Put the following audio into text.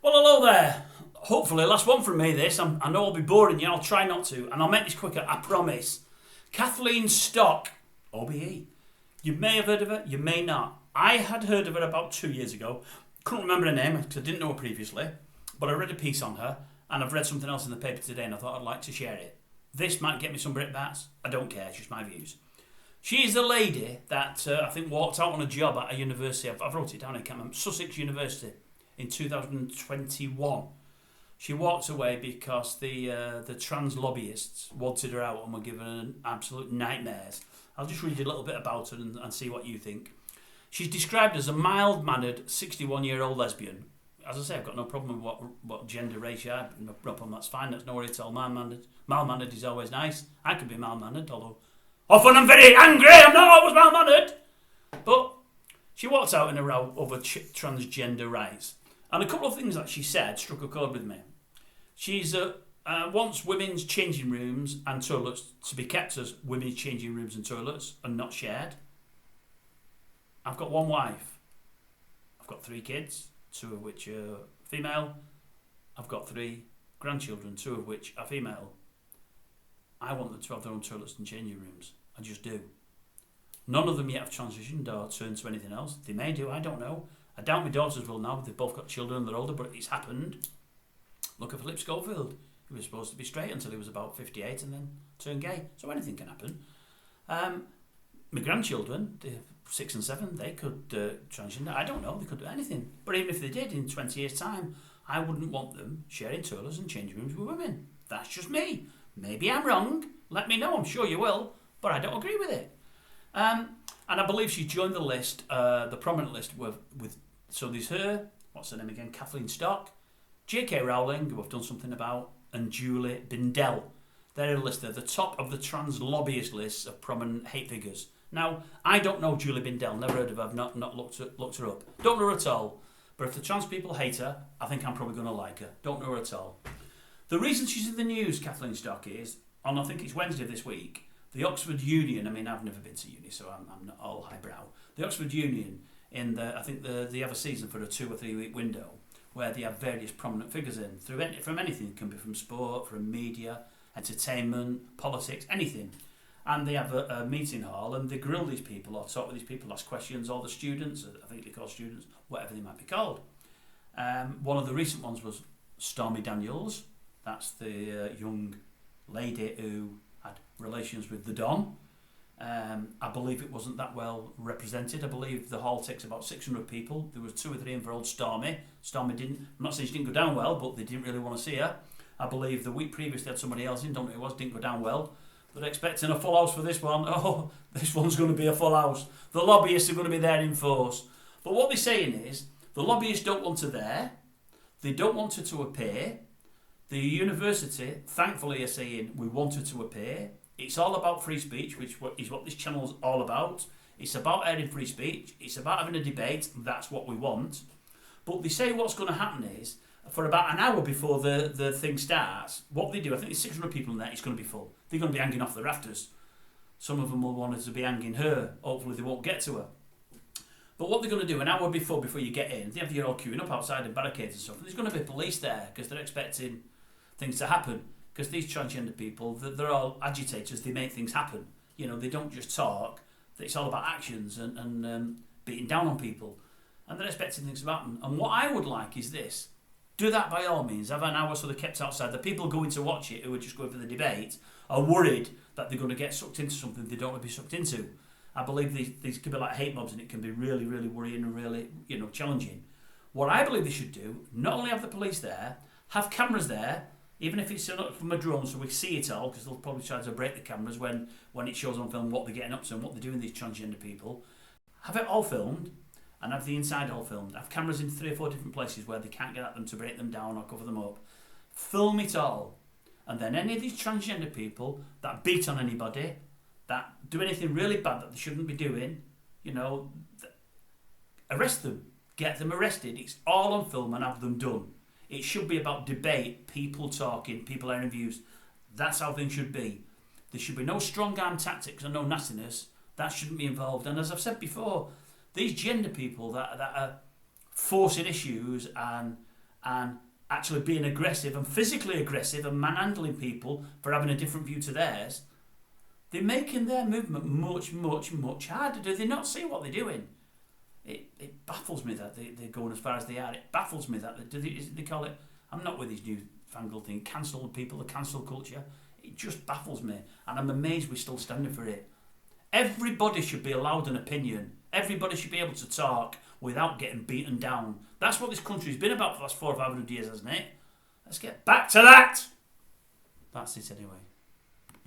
Well, hello there. Hopefully, last one from me this. I know I'll be boring you, I'll try not to, and I'll make this quicker, I promise. Kathleen Stock, OBE. You may have heard of her, you may not. I had heard of her about 2 years ago. Couldn't remember her name because I didn't know her previously, but I read a piece on her, and I've read something else in the paper today, and I thought I'd like to share it. This might get me some brickbats. I don't care, it's just my views. She is a lady that I think walked out on a job at a university. I've wrote it down, I can't remember. Sussex University in 2021. She walked away because the trans lobbyists wanted her out and were giving her absolute nightmares. I'll just read you a little bit about her and see what you think. She's described as a mild-mannered 61-year-old lesbian. As I say, I've got no problem with what gender, race you are. No problem, that's fine. That's no worry at all. Mild-mannered is always nice. I can be mild-mannered, although often I'm very angry. I'm not always mild-mannered. But she walked out in a row over transgender rights. And a couple of things that she said struck a chord with me. She's wants women's changing rooms and toilets to be kept as women's changing rooms and toilets and not shared. I've got one wife. I've got 3 kids, 2 of which are female. I've got 3 grandchildren, 2 of which are female. I want them to have their own toilets and changing rooms. I just do. None of them yet have transitioned or turned to anything else. They may do, I don't know. I doubt my daughters will now. They've both got children and they're older, but it's happened. Look at Philip Schofield. He was supposed to be straight until he was about 58 and then turned gay. So anything can happen. My grandchildren, they're 6 and 7, they could transition. I don't know, they could do anything. But even if they did in 20 years' time, I wouldn't want them sharing toilets and changing rooms with women. That's just me. Maybe I'm wrong. Let me know, I'm sure you will. But I don't agree with it. And I believe she joined the list, the prominent list with so there's her, what's her name again, Kathleen Stock, J.K. Rowling, who I've done something about, and Julie Bindel. They're a list, they're the top of the trans lobbyist lists of prominent hate figures. Now, I don't know Julie Bindel, never heard of her, I've not looked her up. Don't know her at all. But if the trans people hate her, I think I'm probably going to like her. Don't know her at all. The reason she's in the news, Kathleen Stock, is, on I think it's Wednesday of this week, the Oxford Union, I mean, I've never been to uni, so I'm not all highbrow. The Oxford Union, I think they have a season for a 2 or 3 week window where they have various prominent figures in, from anything. It can be from sport, from media, entertainment, politics, anything. And they have a meeting hall and they grill these people or talk with these people, ask questions, all the students, I think they call students, whatever they might be called. One of the recent ones was Stormy Daniels. That's the young lady who had relations with the Don. I believe it wasn't that well represented. I believe the hall takes about 600 people. There was 2 or 3 in for old Stormy. Stormy didn't, I'm not saying she didn't go down well, but they didn't really want to see her. I believe the week previous they had somebody else in, don't know who it was, didn't go down well. They're expecting a full house for this one. Oh, this one's going to be a full house. The lobbyists are going to be there in force. But what they're saying is, the lobbyists don't want her there. They don't want her to appear. The university, thankfully, are saying, we want her to appear. It's all about free speech, which is what this channel is all about. It's about airing free speech. It's about having a debate. That's what we want. But they say what's going to happen is, for about an hour before the thing starts, what they do, I think there's 600 people in there, it's going to be full. They're going to be hanging off the rafters. Some of them will want to be hanging her. Hopefully they won't get to her. But what they're going to do, an hour before you get in, they have you all queuing up outside in barricades and stuff. And there's going to be police there because they're expecting things to happen. Because these transgender people, they're all agitators. They make things happen. You know, they don't just talk. It's all about actions and beating down on people. And they're expecting things to happen. And what I would like is this. Do that by all means. Have an hour so they're kept outside. The people going to watch it, who are just going for the debate, are worried that they're going to get sucked into something they don't want to be sucked into. I believe these can be like hate mobs and it can be really, really worrying and really, challenging. What I believe they should do, not only have the police there, have cameras there, even if it's from a drone so we see it all, because they'll probably try to break the cameras when it shows on film what they're getting up to and what they're doing, these transgender people. Have it all filmed and have the inside all filmed. Have cameras in 3 or 4 different places where they can't get at them to break them down or cover them up. Film it all. And then any of these transgender people that beat on anybody, that do anything really bad that they shouldn't be doing, arrest them. Get them arrested. It's all on film and have them done. It should be about debate, people talking, people airing views. That's how things should be. There should be no strong arm tactics and no nastiness. That shouldn't be involved. And as I've said before, these gender people that are forcing issues and and actually being aggressive and physically aggressive and manhandling people for having a different view to theirs, they're making their movement much, much, much harder. Do they not see what they're doing? It baffles me that they're going as far as they are. It baffles me that they call it, I'm not with these newfangled thing, cancel people, the cancel culture. It just baffles me, and I'm amazed we're still standing for it. Everybody should be allowed an opinion. Everybody should be able to talk without getting beaten down. That's what this country's been about for the last 400 or 500 years, hasn't it? Let's get back to that. That's it anyway.